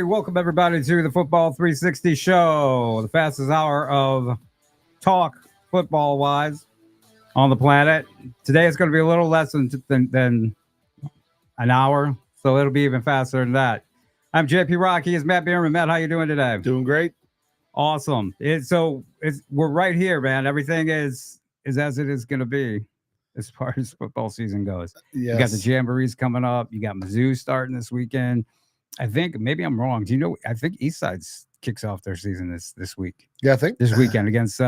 welcome everybody to the Football 360 show, the fastest hour of talk football wise on the planet. Today it's going to be a little less than an hour, so it'll be even faster than that. I'm JP Rocky. Is Matt Bierman. Matt, how you doing today? Doing great. Awesome. We're right here, man. Everything is as it is going to be as far as football season goes. Yes. You got the Jamborees coming up. You got Mizzou starting this weekend. I think maybe I'm wrong. Do you know? I think Eastside kicks off their season this week. Yeah, I think this weekend against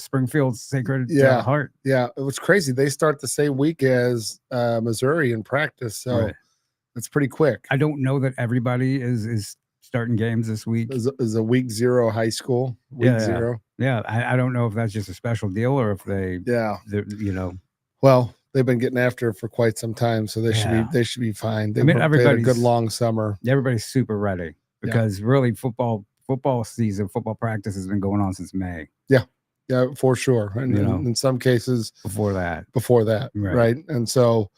Springfield Sacred Heart. Yeah, it was crazy. They start the same week as Missouri in practice, so it's pretty quick. I don't know that everybody is starting games this week. Is a week 0 high school. Week 0. Yeah, I don't know if that's just a special deal or if Well, they've been getting after it for quite some time, so they should be fine. They had a good long summer. Everybody's super ready because really football season, football practice has been going on since May. Yeah, for sure. And in some cases before that, right? And so,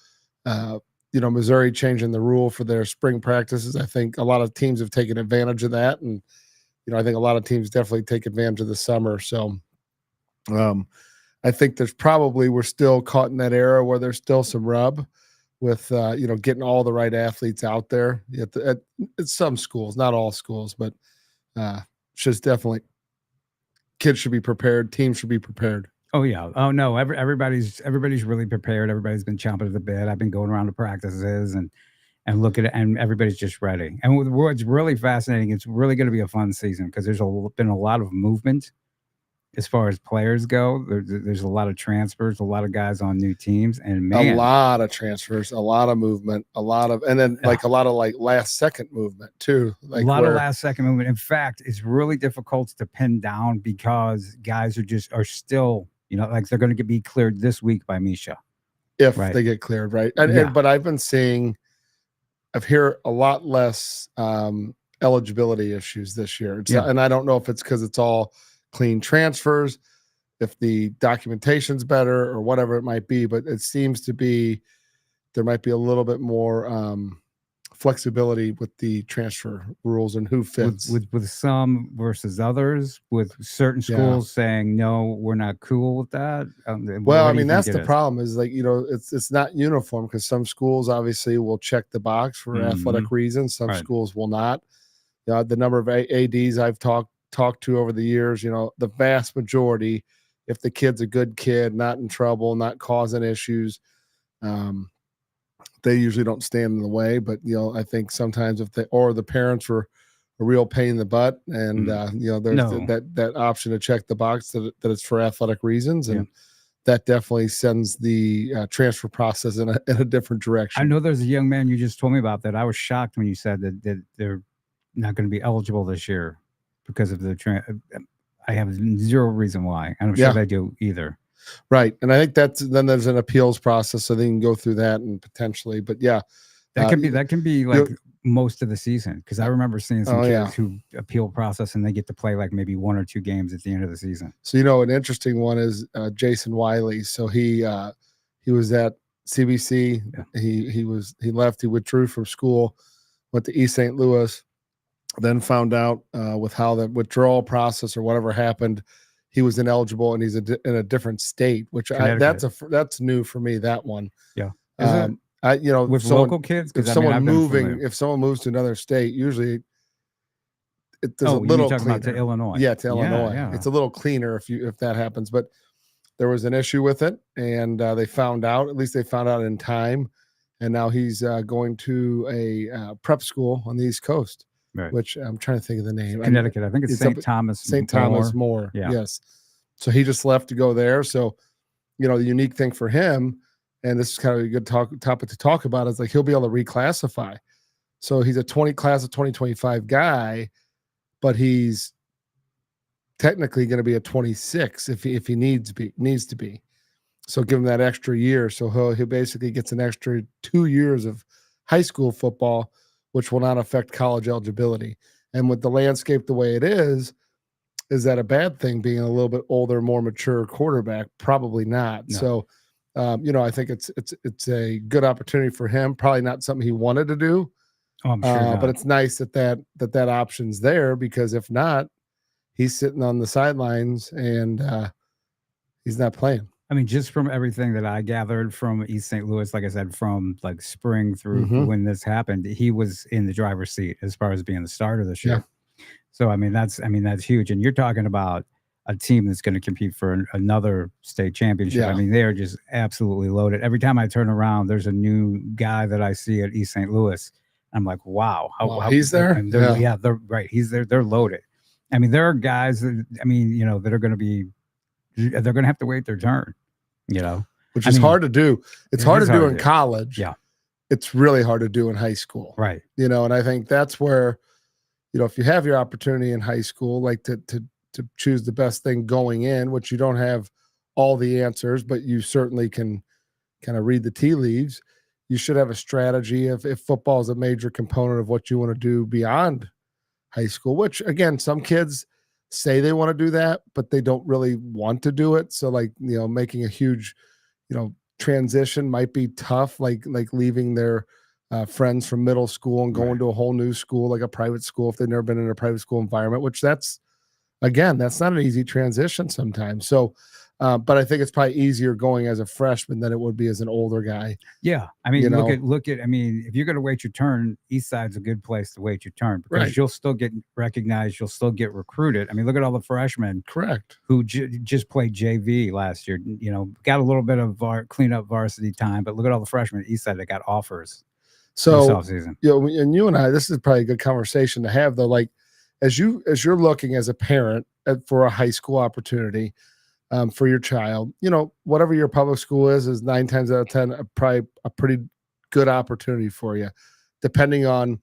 Missouri changing the rule for their spring practices. I think a lot of teams have taken advantage of that, and I think a lot of teams definitely take advantage of the summer. So, I think we're still caught in that era where there's still some rub with, getting all the right athletes out there. At some schools, not all schools, but kids should be prepared. Teams should be prepared. Oh yeah. Oh no. Everybody's really prepared. Everybody's been chomping at the bit. I've been going around to practices and looking at it, and everybody's just ready. And what's really fascinating, it's really going to be a fun season because there's been a lot of movement. As far as players go, there's a lot of transfers, a lot of guys on new teams, and a lot of transfers, a lot of movement, a lot of last second movement too. A lot of last second movement. In fact, it's really difficult to pin down because guys are still, they're going to be cleared this week by Misha. If they get cleared, right? But I've heard a lot less eligibility issues this year. And I don't know if it's because it's all clean transfers, if the documentation's better or whatever it might be, but it seems to be there might be a little bit more flexibility with the transfer rules and who fits with some versus others, with certain schools saying no, we're not cool with that. That's the problem is it's not uniform because some schools obviously will check the box for athletic reasons, some schools will not. The number of ADs I've talked to over the years, the vast majority, if the kid's a good kid, not in trouble, not causing issues, they usually don't stand in the way. But I think sometimes if the parents were a real pain in the butt, and there's that option to check the box that it's for athletic reasons, and that definitely sends the transfer process in a different direction. I know there's a young man you just told me about that. I was shocked when you said that they're not going to be eligible this year because of the I have zero reason why. I'm sure they do either. Right. And I think then there's an appeals process, so they can go through that and potentially, but that can be like most of the season. Cause I remember seeing some kids who appeal process and they get to play like maybe 1 or 2 games at the end of the season. So, an interesting one is Jason Wiley. So he was at CBC. Yeah. He left, he withdrew from school, went to East St. Louis. Then found out with how the withdrawal process or whatever happened, he was ineligible and he's in a different state, which that's new for me. That one, yeah. With local kids, if someone moves to another state, usually there's a little talking cleaner. About to Illinois, to Illinois. Yeah. It's a little cleaner if that happens. But there was an issue with it, and they found out. At least they found out in time, and now he's going to a prep school on the East Coast. Right. Which I'm trying to think of the name. Connecticut. I think it's St. Thomas. St. Thomas More. Yeah. Yes. So he just left to go there. So, the unique thing for him, and this is kind of a good topic to talk about, is like he'll be able to reclassify. So he's a class of 2025 guy, but he's technically going to be a 26 if he needs to be. So give him that extra year. So he basically gets an extra 2 years of high school football, which will not affect college eligibility. And with the landscape the way it is that a bad thing being a little bit older, more mature quarterback? Probably not. No. So, I think it's a good opportunity for him. Probably not something he wanted to do. Oh, I'm sure But not. it's nice that option's there, because if not, he's sitting on the sidelines and he's not playing. I mean, just from everything that I gathered from East St. Louis, like I said, from like spring through Hmm. when this happened, he was in the driver's seat as far as being the starter this Yeah. year. So I mean that's huge. And you're talking about a team that's going to compete for another state championship. I Yeah. mean, they are just absolutely loaded. Every time I turn around, there's a new guy that I see at East St. Louis. I'm like, wow, Wow, he's there? and Yeah. yeah, they're right. He's there. They're loaded. I mean, there are guys that I mean, that are going to be they're going to have to wait their turn. Which I is mean, hard to do. It's it hard is to do hard in to do. college. Yeah, It's really hard to do in high school. right. And I think that's where, if you have your opportunity in high school, like to choose the best thing going in, which you don't have all the answers, but you certainly can kind of read the tea leaves. You should have a strategy if football is a major component of what you want to do beyond high school, which again, some kids say they want to do that, but they don't really want to do it. So like, making a huge, transition might be tough, like leaving their friends from middle school and going Right. to a whole new school, like a private school, if they've never been in a private school environment, which that's not an easy transition sometimes. So, but I think it's probably easier going as a freshman than it would be as an older guy. Yeah, I You mean, know, look at. I mean, if you're going to wait your turn, East Side's a good place to wait your turn because right? you'll still get recognized. You'll still get recruited. I mean, look at all the freshmen Correct. who just played JV last year. Got a little bit of cleanup varsity time, but look at all the freshmen at East Side that got offers this So, offseason. and you and I, this is probably a good conversation to have though. Like, as you're looking as a parent for a high school opportunity for your child, whatever your public school is 9 times out of 10 probably a pretty good opportunity for you, depending on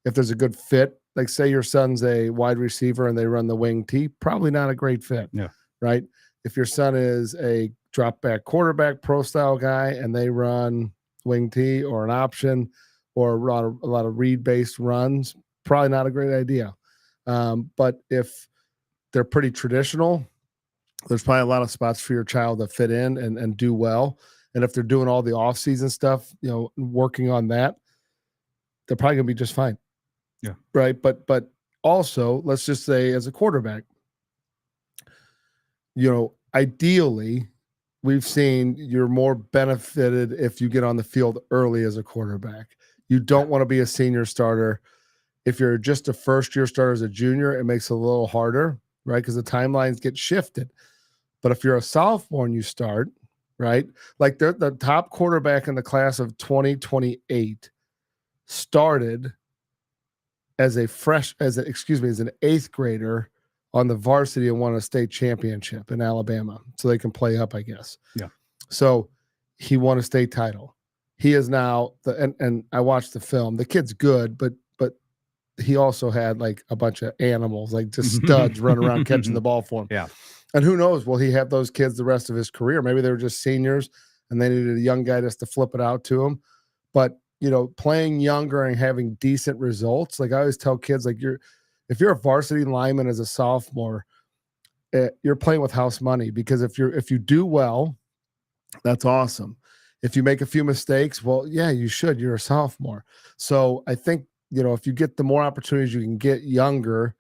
if there's a good fit. Like, say your son's a wide receiver and they run the wing T, probably not a great fit. Yeah. Right. If your son is a drop back quarterback pro style guy and they run wing T or an option or run a lot of read based runs, probably not a great idea. But if they're pretty traditional, there's probably a lot of spots for your child to fit in and do well. And if they're doing all the off season stuff, working on that, they're probably gonna be just fine. Yeah. Right. But also, let's just say as a quarterback, ideally, we've seen you're more benefited if you get on the field early as a quarterback. You don't want to be a senior starter. If you're just a first year starter as a junior, it makes it a little harder, right? Because the timelines get shifted. But if you're a sophomore and you start, right? Like the top quarterback in the class of 2028 started as an 8th grader on the varsity and won a state championship in Alabama. So they can play up, I guess. Yeah. So he won a state title. He is now and I watched the film. The kid's good, but he also had like a bunch of animals, like just studs running around catching the ball for him. Yeah. And who knows, will he have those kids the rest of his career? Maybe they were just seniors and they needed a young guy just to flip it out to him. But, playing younger and having decent results, like I always tell kids, like if you're a varsity lineman as a sophomore, you're playing with house money, because if you do well, that's awesome. If you make a few mistakes, well, yeah, you should. You're a sophomore. So I think, if you get the more opportunities you can get younger,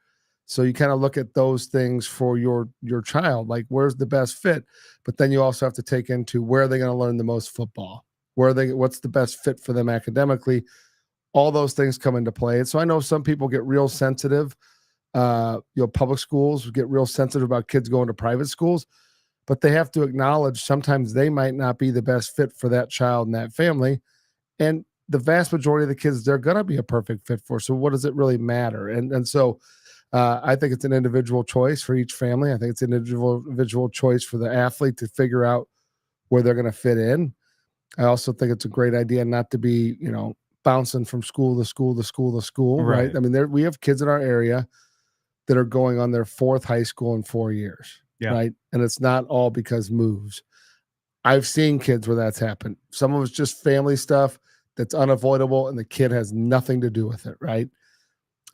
so you kind of look at those things for your child, like where's the best fit, but then you also have to take into where are they going to learn the most football, what's the best fit for them academically. All those things come into play. And so I know some people get real sensitive. Public schools get real sensitive about kids going to private schools, but they have to acknowledge sometimes they might not be the best fit for that child and that family. And the vast majority of the kids they're going to be a perfect fit for. So what does it really matter? And so I think it's an individual choice for each family. I think it's an individual choice for the athlete to figure out where they're going to fit in. I also think it's a great idea not to be, bouncing from school to school to school to school, right? I mean, we have kids in our area that are going on their 4th high school in 4 years, right? And it's not all because moves. I've seen kids where that's happened. Some of it's just family stuff that's unavoidable, and the kid has nothing to do with it, right?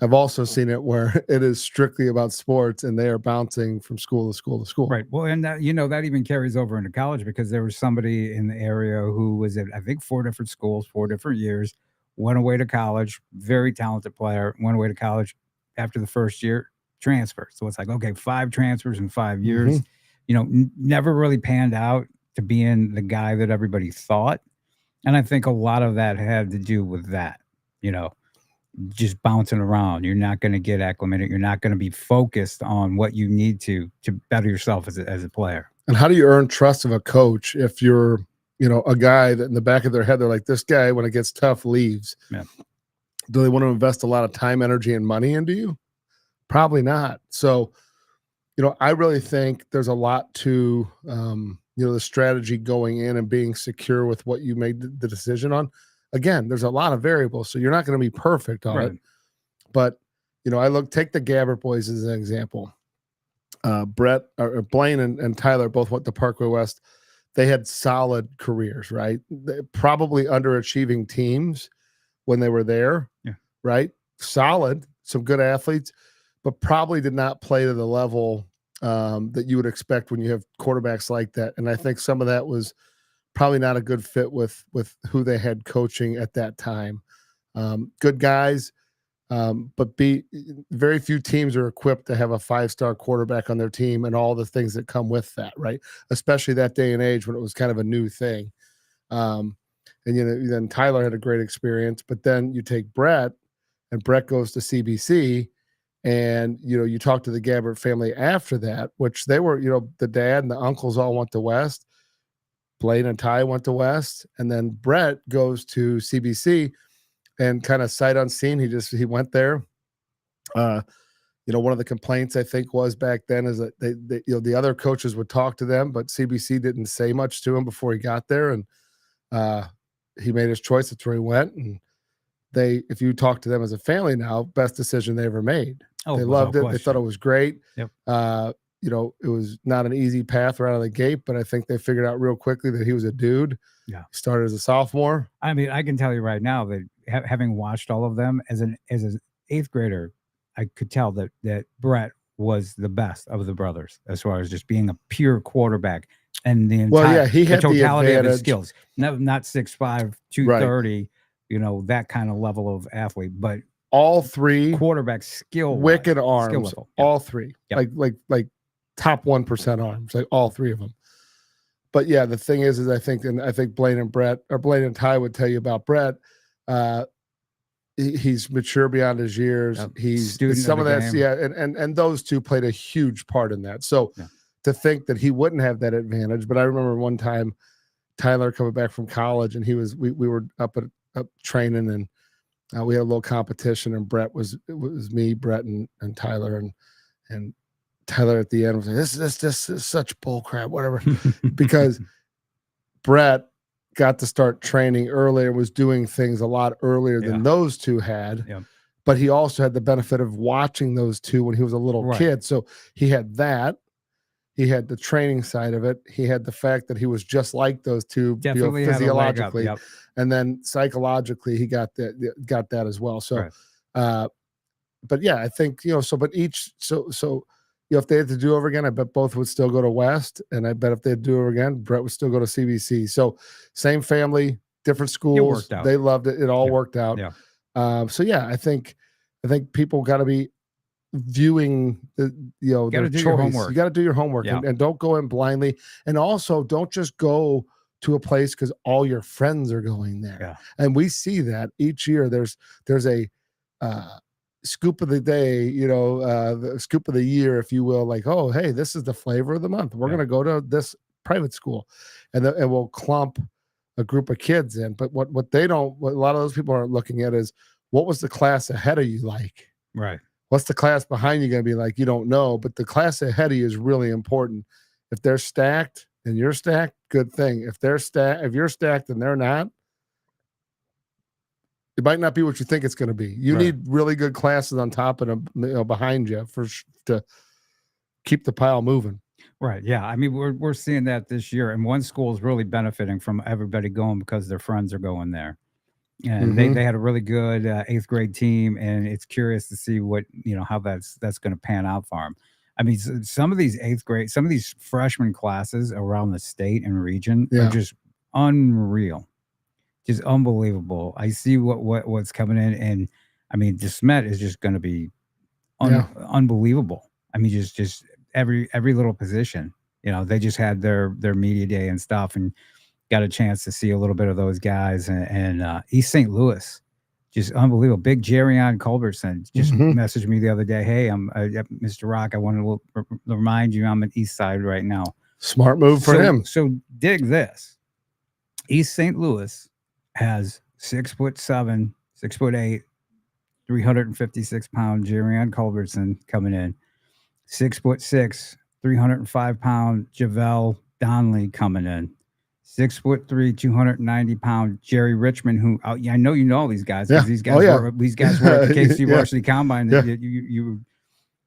I've also seen it where it is strictly about sports and they are bouncing from school to school to school. Right. Well, and that that even carries over into college because there was somebody in the area who was at I think 4 different schools, 4 different years, went away to college, very talented player, went away to college after the first year, transfer. So it's like, okay, 5 transfers in 5 years, never really panned out to being the guy that everybody thought. And I think a lot of that had to do with that, just bouncing around. You're not going to get acclimated. You're not going to be focused on what you need to better yourself as a player. And how do you earn trust of a coach if you're, a guy that in the back of their head, they're like, this guy, when it gets tough, leaves. Yeah. Do they want to invest a lot of time, energy, and money into you? Probably not. So, I really think there's a lot to, the strategy going in and being secure with what you made the decision on. Again, there's a lot of variables, so you're not going to be perfect on it. But, take the Gabbert boys as an example. Blaine and Tyler both went to Parkway West. They had solid careers, right? Probably underachieving teams when they were there, right? Solid, some good athletes, but probably did not play to the level that you would expect when you have quarterbacks like that. And I think some of that was probably not a good fit with who they had coaching at that time. Good guys, but very few teams are equipped to have a 5-star quarterback on their team and all the things that come with that, right? Especially that day and age when it was kind of a new thing. And then Tyler had a great experience, but then you take Brett, and Brett goes to CBC, and you talk to the Gabbert family after that, which they were, the dad and the uncles all went to West. Blaine and Ty went to West, and then Brett goes to CBC. And kind of sight unseen, he went there. One of the complaints I think was back then is that they the other coaches would talk to them, but CBC didn't say much to him before he got there, and he made his choice. That's where he went. And if you talk to them as a family now, best decision they ever made. Oh, they loved it. Question. They thought it was great. Yep. It was not an easy path right out of the gate, but I think they figured out real quickly that he was a dude. Yeah. He started as a sophomore. I mean, I can tell you right now that having watched all of them as an 8th grader, I could tell that Brett was the best of the brothers as far as just being a pure quarterback and the entire he had the totality the of his skills. Not 6'5", 230, right. That kind of level of athlete, but all 3 quarterback skill, wicked arms, level. all 3, like top 1% arms, like all 3 of them. But yeah, the thing is I think Blaine and Ty would tell you about Brett. He's mature beyond his years. Yep. He's Student some of that, game. and those two played a huge part in that. So to think that he wouldn't have that advantage, but I remember one time Tyler coming back from college, and we were up training, and we had a little competition, and it was me, Brett, and Tyler, and Tyler at the end was like, this is such bull crap, whatever, because Brett got to start training earlier, was doing things a lot earlier than those two had. Yeah. But he also had the benefit of watching those two when he was a little kid. So he had that. He had the training side of it. He had the fact that he was just like those two, definitely physiologically, yep. And then psychologically he got that as well. So, but yeah, I think, but each, if they had to do over again, I bet both would still go to West, and I bet if they'd do over again, Brett would still go to CBC. So same family, different schools. They loved it. It all worked out. Yeah. I think people got to be viewing their choice. You got to do your homework and don't go in blindly. And also don't just go to a place because all your friends are going there. Yeah. And we see that each year. There's a scoop of the day, the scoop of the year, if you will, like, oh, hey, this is the flavor of the month. We're going to go to this private school, and we'll clump a group of kids in. But what a lot of those people aren't looking at is, what was the class ahead of you like? Right. What's the class behind you going to be like? You don't know, but the class ahead of you is really important. If they're stacked and you're stacked, good thing. If you're stacked and they're not, it might not be what you think it's going to be. You need really good classes on top and behind you to keep the pile moving. Right. Yeah. I mean, we're seeing that this year, and one school is really benefiting from everybody going because their friends are going there, and they had a really good 8th grade team, and it's curious to see what how that's going to pan out for them. I mean, some of these 8th grade, some of these freshman classes around the state and region are just unreal. just unbelievable. I see what's coming in, and I mean, DeSmet is just going to be Yeah. unbelievable. I mean, just every little position. You know, they just had their media day and stuff, and got a chance to see a little bit of those guys. And East St. Louis, just unbelievable. Big Jerrion Culbertson just Mhm. messaged me the other day. Hey, I'm Mr. Rock. I want to remind you I'm at East Side right now. Smart move for him. So dig this. East St. Louis has 6'7", 6'8", 356-pound Jerrion Culbertson coming in. 6'6", 305-pound Javel Donnelly coming in. 6'3", 290-pound Jerry Richmond, who I know you know all these guys because Yeah. these guys Oh, yeah. these guys were at the KC Yeah. Varsity Combine that Yeah. you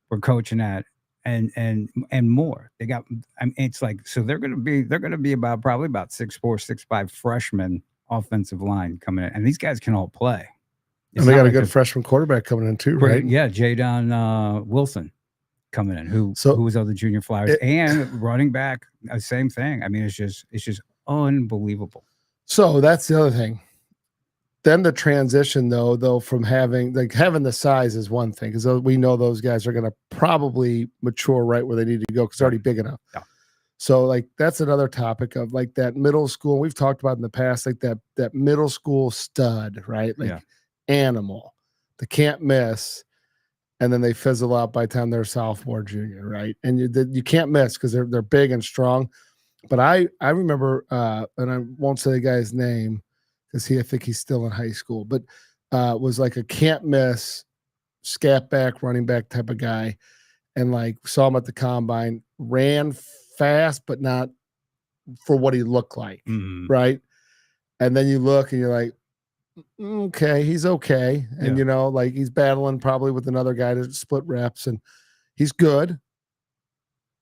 were coaching at, and more. They got. I mean, it's like, so they're gonna be probably about 6'4", 6'5" freshmen offensive line coming in, and these guys can all play. And they got a good freshman quarterback coming in too, right? Yeah, Jadon Wilson coming in, who was on the Junior Flyers, and running back, same thing. I mean, it's just unbelievable. So that's the other thing. Then the transition, though, from having the size is one thing, because we know those guys are going to probably mature right where they need to go because they're already big enough. Yeah. So like that's another topic of like that middle school. We've talked about in the past, like that middle school stud, right? Like animal, the can't miss, and then they fizzle out by the time they're sophomore, junior, right? And you can't miss because they're big and strong. But I remember, and I won't say the guy's name because I think he's still in high school, but was like a can't miss scat back, running back type of guy. And like saw him at the combine, ran fast, but not for what he looked like. Mhm. Right. And then you look and you're like, okay, he's okay. And, you know, like he's battling probably with another guy to split reps and he's good.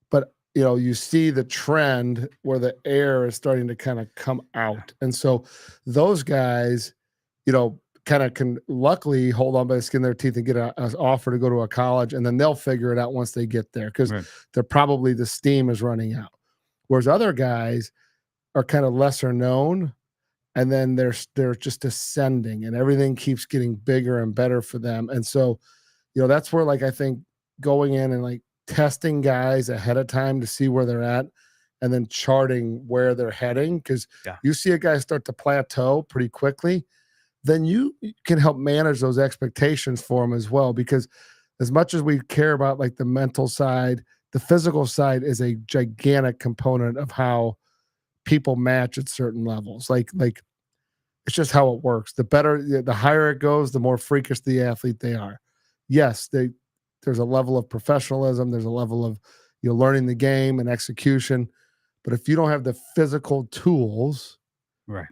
But, you know, you see the trend where the air is starting to kind of come out. And so those guys, you know, kind of can luckily hold on by the skin of their teeth and get an offer to go to a college, and then they'll figure it out once they get there because they're probably the steam is running out. Whereas other guys are kind of lesser known, and then they're just ascending, and everything keeps getting bigger and better for them. And so, you know, that's where like I think going in and like testing guys ahead of time to see where they're at, and then charting where they're heading, because you see a guy start to plateau pretty quickly, then you can help manage those expectations for them as well. Because as much as we care about like the mental side, the physical side is a gigantic component of how people match at certain levels. Like it's just how it works. The higher it goes, the more freakish the athlete they are. Yes, there's a level of professionalism. There's a level of, you know, learning the game and execution. But if you don't have the physical tools, right,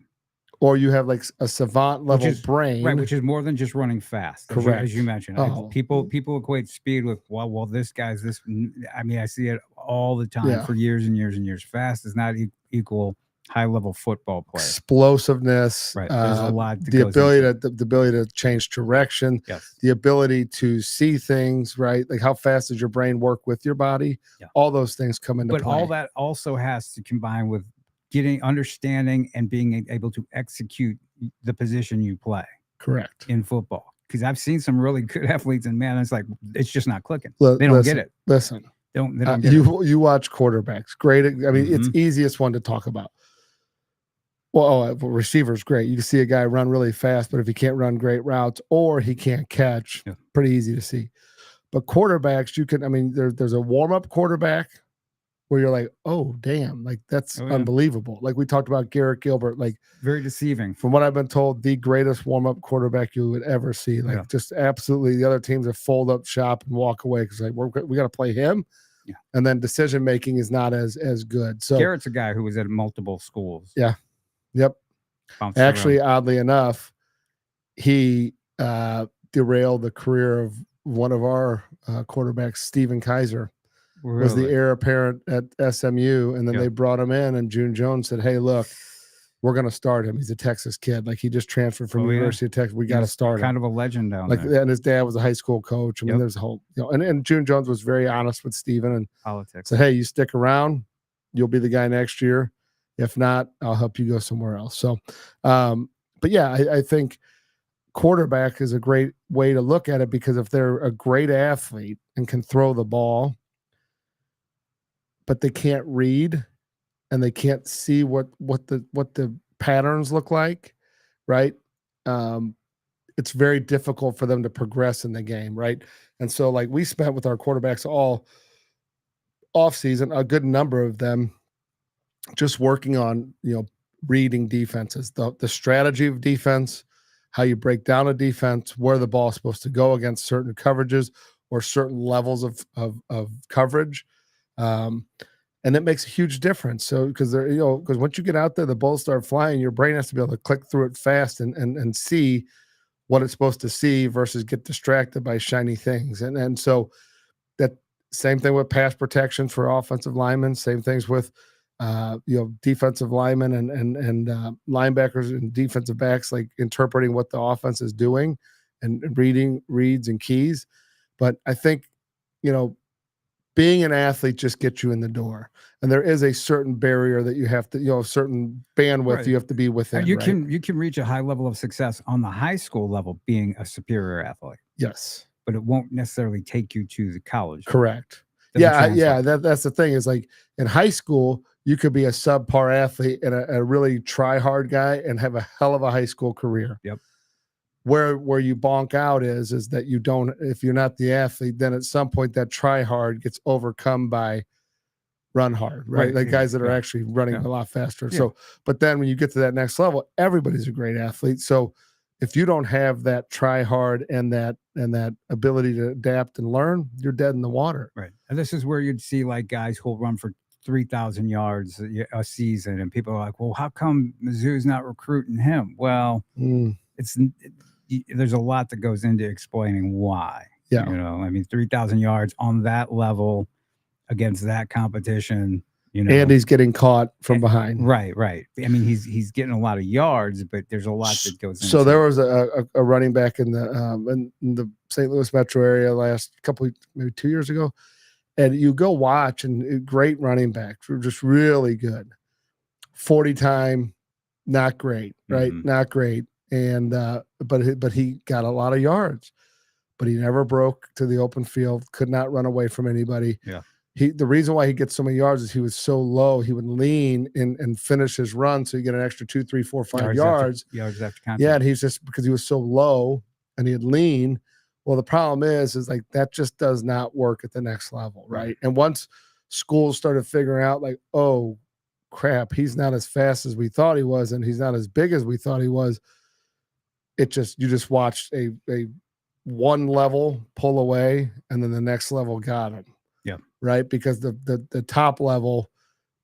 or you have like a savant level brain, right, which is more than just running fast. Correct. As you mentioned, people equate speed with well, this guy's this. I mean, I see it all the time for years and years and years. Fast does not equal high level football play. Explosiveness, right? There's a lot. The ability to change direction. Yes. The ability to see things, right? Like how fast does your brain work with your body? Yeah. All those things come into play. But all that also has to combine with understanding and being able to execute the position you play. Correct. In football. Because I've seen some really good athletes, and man, it's like it's just not clicking. They don't get it. Listen, they don't get it. You watch quarterbacks. Great. I mean, it's easiest one to talk about. Well, receiver's great. You can see a guy run really fast, but if he can't run great routes or he can't catch, pretty easy to see. But quarterbacks, there's a warm-up quarterback where you're like, oh, damn, like that's unbelievable. Like we talked about Garrett Gilbert, like very deceiving. From what I've been told, the greatest warm-up quarterback you would ever see. Like just absolutely, the other teams have fold up shop and walk away because like we got to play him. Yeah. And then decision making is not as good. So Garrett's a guy who was at multiple schools. Yeah. Yep. Actually, oddly enough, he derailed the career of one of our quarterbacks, Stephen Kaiser. Really? Was the heir apparent at SMU, and then they brought him in, and June Jones said, "Hey, look, we're going to start him. He's a Texas kid. Like he just transferred from University of Texas. We got to start him." Kind of a legend down there. And his dad was a high school coach. I mean, there's a whole, and June Jones was very honest with Stephen and politics. Said, "Hey, you stick around, you'll be the guy next year. If not, I'll help you go somewhere else." So, but yeah, I think quarterback is a great way to look at it, because if they're a great athlete and can throw the ball, but they can't read and they can't see what the patterns look like, right? Um, it's very difficult for them to progress in the game, right? And so, like, we spent with our quarterbacks all off season, a good number of them just working on, reading defenses, the strategy of defense, how you break down a defense, where the ball is supposed to go against certain coverages or certain levels of coverage. Um, and it makes a huge difference. So, because because once you get out there, the balls start flying, your brain has to be able to click through it fast and see what it's supposed to see versus get distracted by shiny things. And so that same thing with pass protection for offensive linemen, same things with defensive linemen and linebackers and defensive backs, like interpreting what the offense is doing and reading reads and keys. But I think, being an athlete just gets you in the door, and there is a certain barrier that you have to, a certain bandwidth Right. you have to be within. And you right? can reach a high level of success on the high school level being a superior athlete, Yes, but it won't necessarily take you to the college. correct. Doesn't Yeah. translate. That's the thing, is like in high school, you could be a subpar athlete and a really try hard guy and have a hell of a high school career. Yep. Where you bonk out is that you don't, if you're not the athlete, then at some point that try hard gets overcome by run hard, right? Right, Like yeah, guys that are yeah, actually running yeah. a lot faster. Yeah. So, but then when you get to that next level, everybody's a great athlete. So if you don't have that try hard and that ability to adapt and learn, you're dead in the water. Right. And this is where you'd see like guys who'll run for 3,000 yards a season, and people are like, well, how come Mizzou's not recruiting him? Well, there's a lot that goes into explaining why. Yeah. I mean, 3,000 yards on that level against that competition, And he's getting caught from behind. Right. I mean, he's getting a lot of yards, but there's a lot that goes into So there was a running back in the St. Louis metro area last maybe 2 years ago. And you go watch, and great running backs were just really good. 40 time, not great, right? Mhm. Not great. And but he got a lot of yards, but he never broke to the open field, could not run away from anybody. Yeah. The reason why he gets so many yards is he was so low, he would lean and finish his run, so you get an extra 2, 3, 4, 5 yards. Yards after contact. Yeah, and he's just, because he was so low and he'd lean. Well, the problem is like that just does not work at the next level, right? And once schools started figuring out, like, oh crap, he's not as fast as we thought he was, and he's not as big as we thought he was, you just watched a one level pull away, and then the next level got him. Yeah. Right. Because the top level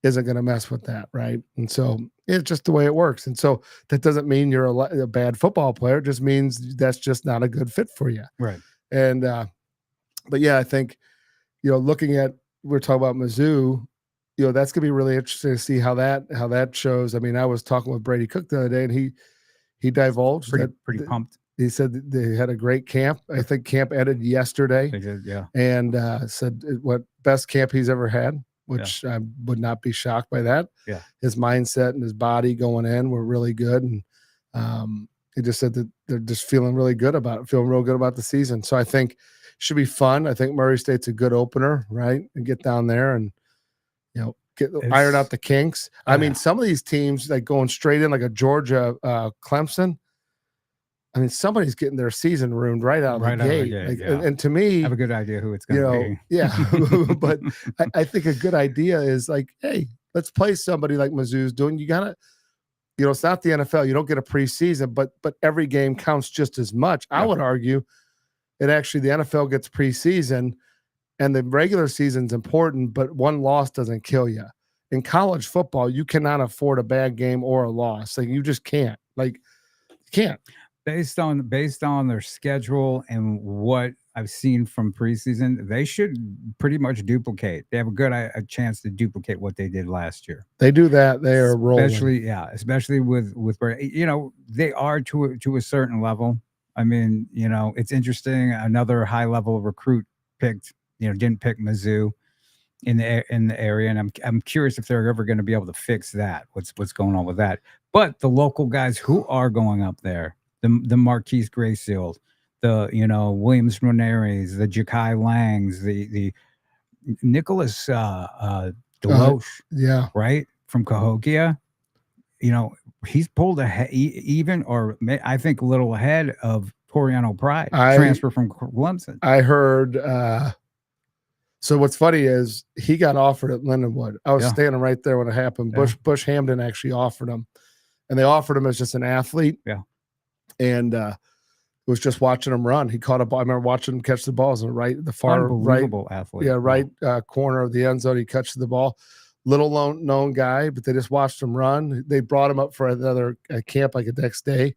isn't going to mess with that. Right. And so it's just the way it works. And so that doesn't mean you're a bad football player. It just means that's just not a good fit for you. Right. And, but yeah, I think, looking at, we're talking about Mizzou, that's going to be really interesting to see how that shows. I mean, I was talking with Brady Cook the other day, and he divulged pretty pumped. He said they had a great camp. I think camp ended yesterday. They did, yeah. And said what best camp he's ever had, which I would not be shocked by that. Yeah. His mindset and his body going in were really good. And he just said that they're just feeling really good about it, feeling real good about the season. So I think it should be fun. I think Murray State's a good opener, right? And get down there and, iron out the kinks. Yeah. I mean, some of these teams, like going straight in, like a Georgia, Clemson, I mean, somebody's getting their season ruined right out of the gate. And to me, I have a good idea who it's going to be. Yeah. But I think a good idea is like, hey, let's play somebody like Mizzou's doing. You gotta, it's not the NFL. You don't get a preseason, but every game counts just as much. Yeah. I would argue it actually, the NFL gets preseason, and the regular season's important, but one loss doesn't kill you. In college football, you cannot afford a bad game or a loss. Like, you just can't. Like, you can't. Based on their schedule and what I've seen from preseason, they should pretty much duplicate. They have a chance to duplicate what they did last year. They do that. They are rolling. Especially with they are to a certain level. I mean, it's interesting. Another high level recruit picked, didn't pick Mizzou. in the area, and I'm curious if they're ever going to be able to fix that. What's going on with that? But the local guys who are going up there, the Marquise Grayfield, the Williams Ramirez, the Jakai Langs, the Nicholas Deloche, Yeah. right, from Cahokia. He's pulled ahead, even, or I think a little ahead of Toriano Pride, transfer from Clemson. I heard. So what's funny is he got offered at Lindenwood. I was standing right there when it happened. Bush Hamden actually offered him, and they offered him as just an athlete. Yeah, and was just watching him run. He caught a ball. I remember watching him catch the balls and the far unbelievable athlete. Yeah, right corner of the end zone. He catches the ball. Little known guy, but they just watched him run. They brought him up for another camp like the next day.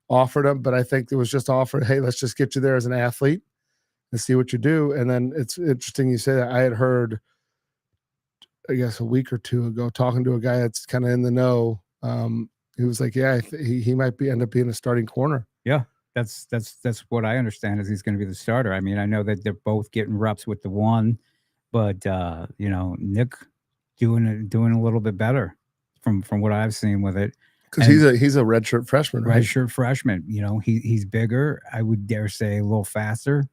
Offered him, but I think it was just offered. Hey, let's just get you there as an athlete and see what you do. And then it's interesting you say that. I had heard, I guess, a week or two ago, talking to a guy that's kind of in the know. He was like, "Yeah, he might end up being a starting corner." Yeah, that's what I understand is he's going to be the starter. I mean, I know that they're both getting reps with the one, but Nick doing a little bit better from what I've seen with it. Because he's a redshirt freshman, right? Redshirt freshman. He's bigger. I would dare say a little faster.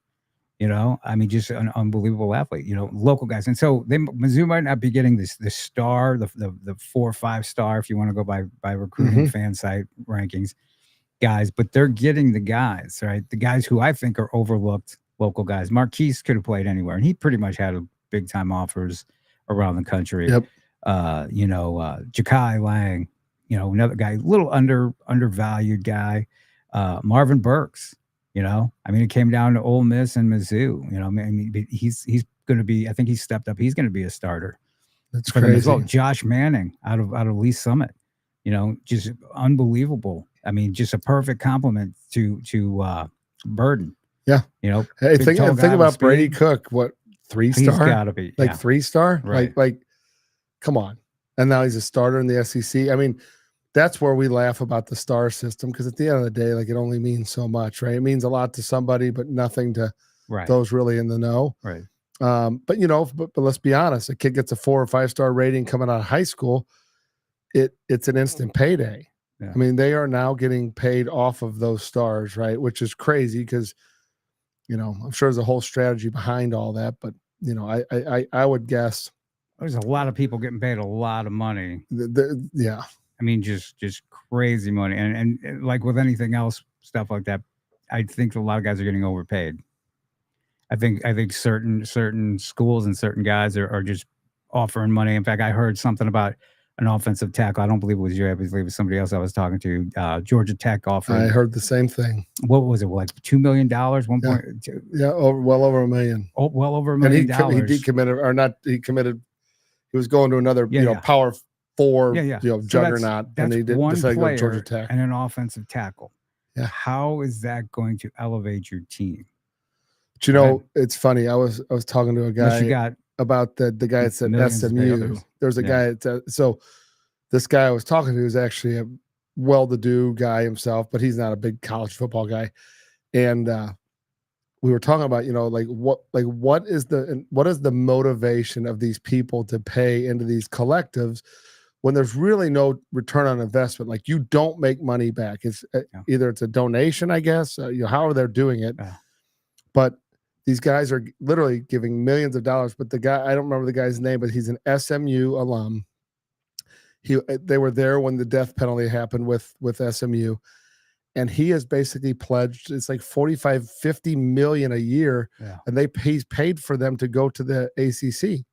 I mean, just an unbelievable athlete. Local guys, and so Mizzou might not be getting this star, the 4 or 5 star, if you want to go by recruiting fan site rankings, guys, but they're getting the guys, right? The guys who I think are overlooked, local guys. Marquise could have played anywhere, and he pretty much had big time offers around the country. Yep. Jakai Lang. Another guy, little undervalued guy, Marvin Burks. I mean, it came down to Ole Miss and Mizzou. I mean, he's going to be. I think he's stepped up. He's going to be a starter. That's crazy. As well. Josh Manning out of Lee Summit. Just unbelievable. I mean, just a perfect compliment to Burden. Yeah. Hey, think about Brady Cook. What, 3-star? He's got to be 3-star. Right. Like, come on. And now he's a starter in the SEC. I mean, that's where we laugh about the star system, because at the end of the day, like, it only means so much, right? It means a lot to somebody, but nothing to those really in the know. Right. But let's be honest, a kid gets a 4 or 5-star rating coming out of high school. It's an instant payday. Yeah. I mean, they are now getting paid off of those stars, right? Which is crazy because, I'm sure there's a whole strategy behind all that, but I would guess there's a lot of people getting paid a lot of money. Yeah. I mean, just crazy money. And like with anything else, stuff like that, I think a lot of guys are getting overpaid. I think certain schools and certain guys are just offering money. In fact, I heard something about an offensive tackle. I don't believe it was you. I believe it was somebody else I was talking to. Georgia Tech offered. I heard the same thing. What was it? Like $2 million? 1.2? Yeah, well over $1 million. Oh, well over $1 million. And he decommitted, or not? He committed. He was going to another, Power 4, juggernaut, that's and he one decided to go to player Georgia Tech and an offensive tackle. Yeah, how is that going to elevate your team? But it's funny. I was talking to a guy about the guy at SMU. There's a guy so this guy I was talking to is actually a well-to-do guy himself, but he's not a big college football guy. And we were talking about, what is the motivation of these people to pay into these collectives when there's really no return on investment? Like, you don't make money back. It's either it's a donation, I guess, however they're doing it. But these guys are literally giving millions of dollars. But the guy, I don't remember the guy's name, but he's an SMU alum. They were there when the death penalty happened with SMU. And he has basically pledged, it's like 45, 50 million a year. Yeah. And he's paid for them to go to the ACC.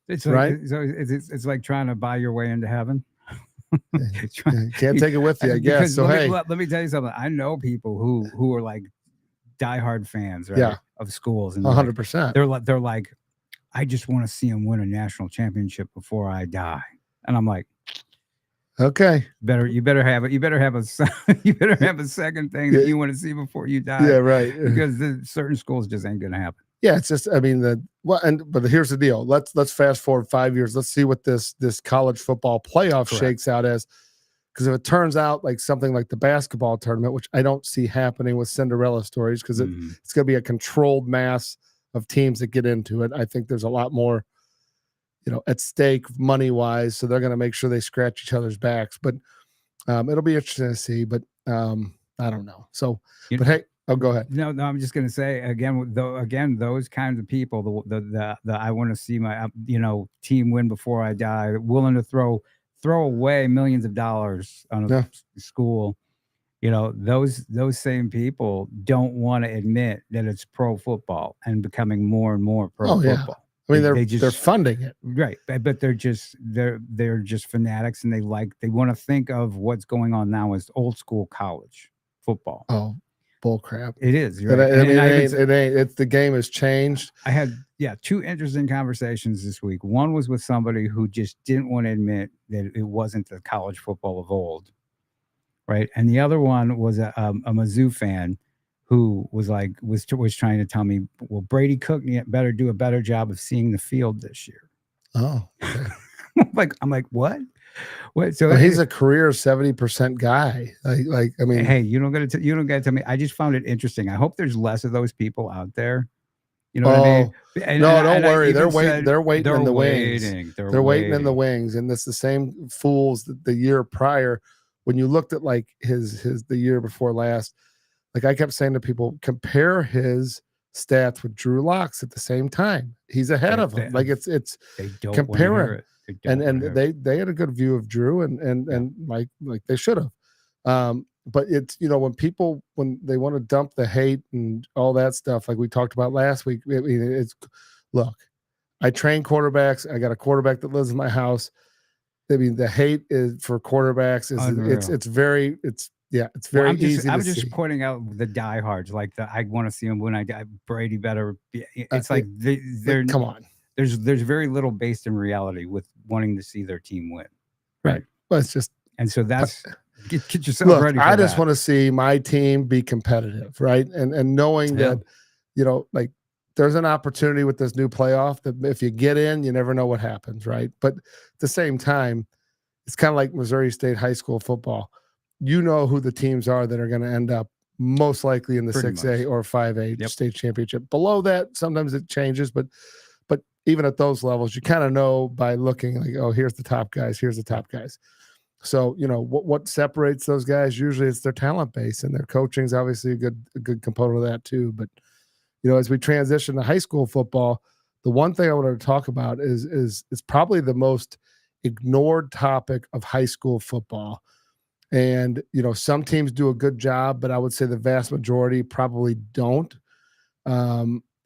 It's right. It's like trying to buy your way into heaven. Can't take it with you, I guess. So, let me tell you something. I know people who are like diehard fans, right? Yeah. Of schools. And 100%. They're like, I just want to see him win a national championship before I die. And I'm like, okay, you better have a second thing that you want to see before you die. Yeah, right. Because certain schools just ain't gonna happen. Yeah, it's just, I mean, but here's the deal. Let's fast forward 5 years. Let's see what this college football playoff shakes out as. Because if it turns out like something like the basketball tournament, which I don't see happening with Cinderella stories, because it's going to be a controlled mass of teams that get into it. I think there's a lot more at stake money wise. So they're going to make sure they scratch each other's backs. But it'll be interesting to see. But I don't know. So, You but hey, go ahead. No, I'm just gonna say again, though, again, those kinds of people, the I want to see my team win before I die, willing to throw away millions of dollars on a Yeah. school. Those same people don't want to admit that it's pro football and becoming more and more pro Oh, yeah. football. I mean, They they're funding it. Right, but they're just fanatics, and they want to think of what's going on now as old school college football. Oh, bull crap. It is. It ain't. It's the game has changed. I had two interesting conversations this week. One was with somebody who just didn't want to admit that it wasn't the college football of old, right? And the other one was a Mizzou fan who was trying to tell me, well, Brady Cook better do a better job of seeing the field this year. Oh, okay. I'm like, what? What? So well, he's a career 70% guy. I mean, hey, you don't got to tell me. I just found it interesting. I hope there's less of those people out there. You know what I mean? Don't worry. They're waiting in the wings. They're waiting in the wings, and it's the same fools that the year prior. When you looked at like the year before last, like I kept saying to people, compare his stats with Drew Lock's at the same time. He's ahead of him. Like it's they don't compare it. And they had a good view of Drew and like they should have. But it's when they want to dump the hate and all that stuff like we talked about last week. I mean, look, I train quarterbacks. I got a quarterback that lives in my house. I mean, the hate is for quarterbacks it's very easy. I'm just pointing out the diehards, like I want to see him when I die. Brady better. It's like they're come on. There's very little based in reality with wanting to see their team win. Right. Well, it's just, and so that's get yourself ready. I just want to see my team be competitive, right? And knowing that, like there's an opportunity with this new playoff that if you get in, you never know what happens, right? But at the same time, it's kind of like Missouri State high school football. You know who the teams are that are going to end up most likely in the 6A or 5A state championship. Below that, sometimes it changes, but even at those levels, you kind of know by looking like, oh, here's the top guys, here's the top guys. So, what separates those guys? Usually it's their talent base, and their coaching is obviously a good component of that too. But, as we transition to high school football, the one thing I wanted to talk about is probably the most ignored topic of high school football. And, some teams do a good job, but I would say the vast majority probably don't.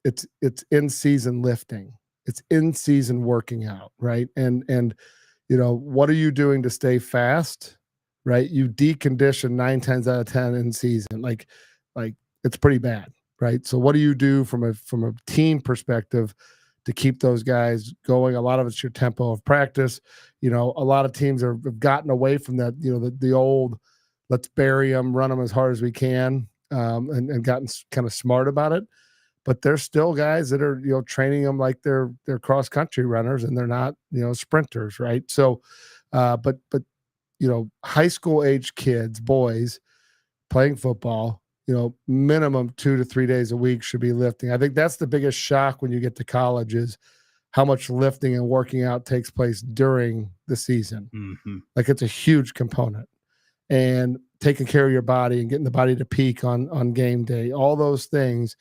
It's in-season lifting. It's in-season working out, right? And what are you doing to stay fast, right? You decondition 9 times out of 10 in season. Like it's pretty bad, right? So what do you do from a team perspective to keep those guys going? A lot of it's your tempo of practice. A lot of teams have gotten away from that, the old let's bury them, run them as hard as we can, and gotten kind of smart about it. But there's still guys that are, training them like they're cross country runners, and they're not, sprinters, right? So, but high school age kids, boys playing football, minimum 2 to 3 days a week should be lifting. I think that's the biggest shock when you get to college is how much lifting and working out takes place during the season. Mm-hmm. Like it's a huge component, and taking care of your body and getting the body to peak on game day, all those things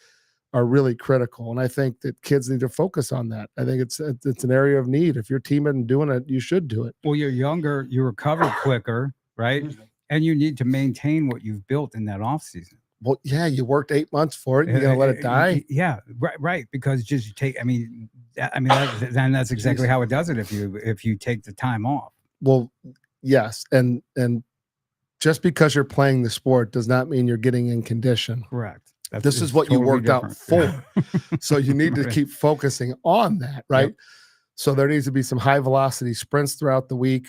are really critical. And I think that kids need to focus on that. I think it's an area of need. If your team isn't doing it, you should do it. Well, you're younger, you recover quicker, right? And you need to maintain what you've built in that off season. Well, yeah, you worked 8 months for it. You're going to let it die. Yeah. Right. Because just then that's exactly how it does it. If you take the time off. Well, yes. And just because you're playing the sport does not mean you're getting in condition. Correct. This is what totally you worked out for. So you need to keep focusing on that, right? Yep. So there needs to be some high velocity sprints throughout the week.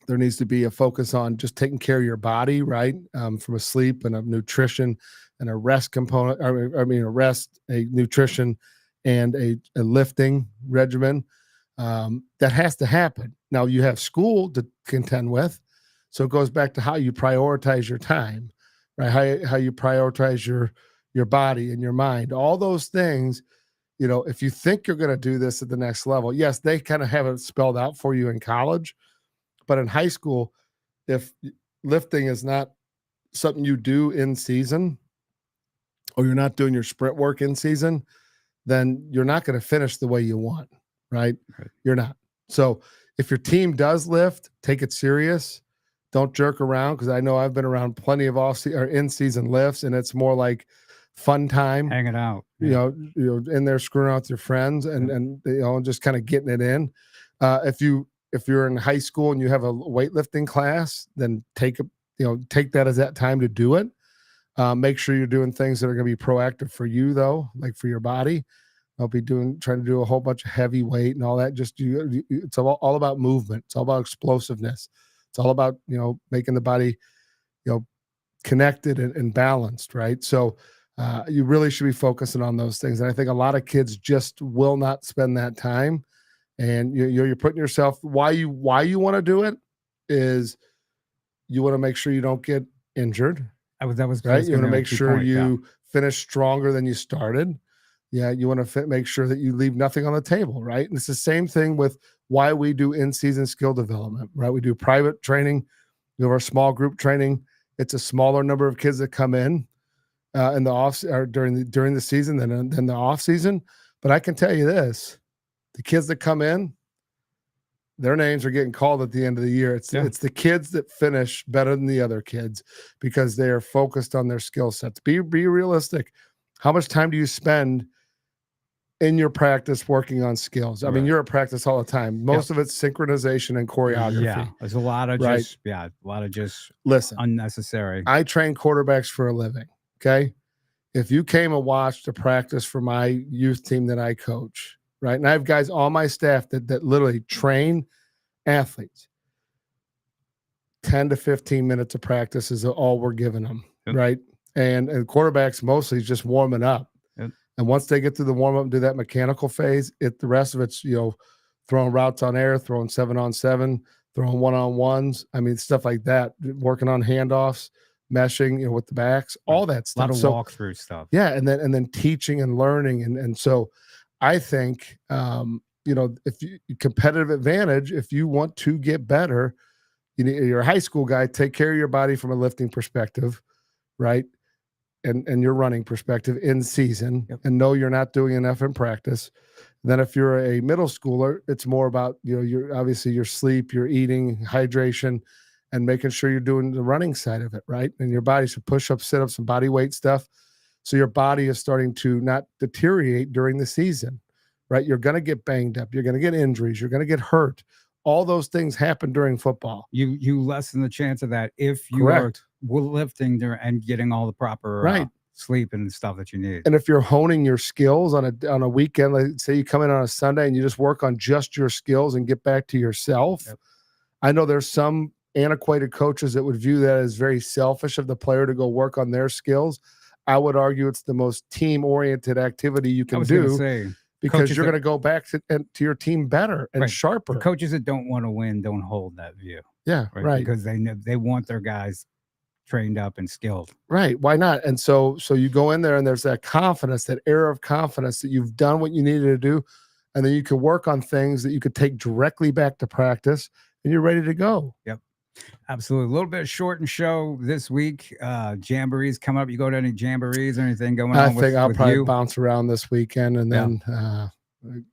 There needs to be a focus on just taking care of your body, right? From a sleep and a nutrition and a rest component. A nutrition and a lifting regimen. That has to happen. Now you have school to contend with. So it goes back to how you prioritize your time, right? How you prioritize your body and your mind. All those things you know, if you think you're going to do this at the next level, yes, they kind of have it spelled out for you in college, but in high school, if lifting is not something you do in season, or you're not doing your sprint work in season, then you're not going to finish the way you want, right? Right. You're not. So if your team does lift, take it serious. Don't jerk around, because I know I've been around plenty of in-season lifts, and it's more like fun time, hanging out. you know, in there screwing out with your friends and you know, just kind of getting it in. If you're in high school and you have a weightlifting class, then take that as that time to do it. Make sure you're doing things that are going to be proactive for you, though, like for your body. I'll be trying to do a whole bunch of heavy weight and all that. It's all about movement. It's all about explosiveness. It's all about, you know, making the body, you know, connected and balanced, right? So you really should be focusing on those things. And I think a lot of kids just will not spend that time. And you're putting yourself, why you want to do it is you want to make sure you don't get injured. That was right. You want to make sure point, you finish stronger than you started. Yeah, you want to make sure that you leave nothing on the table, right? And it's the same thing with why we do in-season skill development, right? We do private training, we have our small group training. It's a smaller number of kids that come in the off or during the season than the off season. But I can tell you this: the kids that come in, their names are getting called at the end of the year. It's the kids that finish better than the other kids because they are focused on their skill sets. Be realistic. How much time do you spend in your practice working on skills? I mean, you're at practice all the time. Most of it's synchronization and choreography. Yeah, there's a lot of just listen, unnecessary. I train quarterbacks for a living. Okay. If you came and watched a practice for my youth team that I coach, right? And I have guys on my staff that literally train athletes. 10 to 15 minutes of practice is all we're giving them, right? And quarterbacks mostly just warming up. And once they get through the warm up and do that mechanical phase, the rest of it's, you know, throwing routes on air, throwing 7-on-7, throwing 1-on-1s. I mean, stuff like that, working on handoffs, meshing, you know, with the backs, all that stuff. A lot of walkthrough stuff. Yeah. And then teaching and learning. And so I think, you know, if you competitive advantage, if you want to get better, you're a high school guy, take care of your body from a lifting perspective, right? And your running perspective in season, and know you're not doing enough in practice. Then if you're a middle schooler, it's more about, you know, your sleep, your eating, hydration, and making sure you're doing the running side of it, right? And your body should push-ups, sit-ups, and body weight stuff. So your body is starting to not deteriorate during the season, right? You're going to get banged up. You're going to get injuries. You're going to get hurt. All those things happen during football. You lessen the chance of that if you are lifting there and getting all the proper sleep and stuff that you need. And if you're honing your skills on a weekend, like say you come in on a Sunday and you just work on just your skills and get back to yourself. I know there's some antiquated coaches that would view that as very selfish of the player to go work on their skills. I would argue it's the most team-oriented activity you can do. Because you're going to go back to your team better and sharper. The coaches that don't want to win don't hold that view. Yeah, right. Because they want their guys trained up and skilled. Right. Why not? And so you go in there and there's that confidence, that air of confidence that you've done what you needed to do. And then you can work on things that you could take directly back to practice and you're ready to go. Yep. Absolutely. A little bit short and show this week. Jamborees come up. You go to any jamborees or anything going on? I think I'll probably bounce around this weekend and then,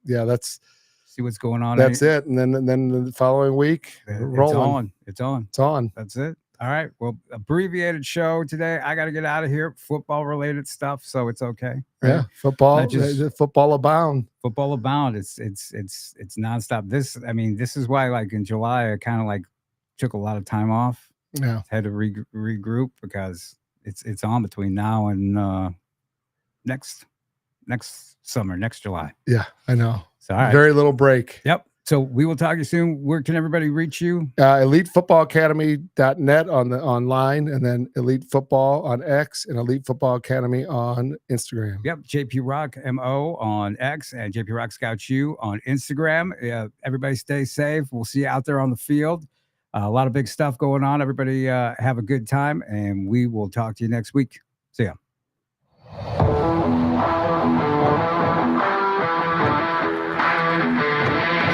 that's see what's going on. That's it. And then the following week, It's on. That's it. All right. Well, abbreviated show today. I got to get out of here. Football related stuff, so it's okay. Right? Yeah, football abound. Football abound. It's nonstop. This is why, like in July, I kind of like took a lot of time off. Yeah, had to regroup because it's on between now and next summer, next July. Yeah, I know. So, all right. Very little break. Yep. So we will talk to you soon. Where can everybody reach you? EliteFootballAcademy.net online, and then Elite Football on X and Elite Football Academy on Instagram. Yep. JP Rock MO on X and JP Rock Scout U on Instagram. Everybody stay safe. We'll see you out there on the field. A lot of big stuff going on. Everybody have a good time, and we will talk to you next week. See ya.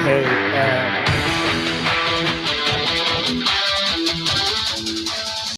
Hey,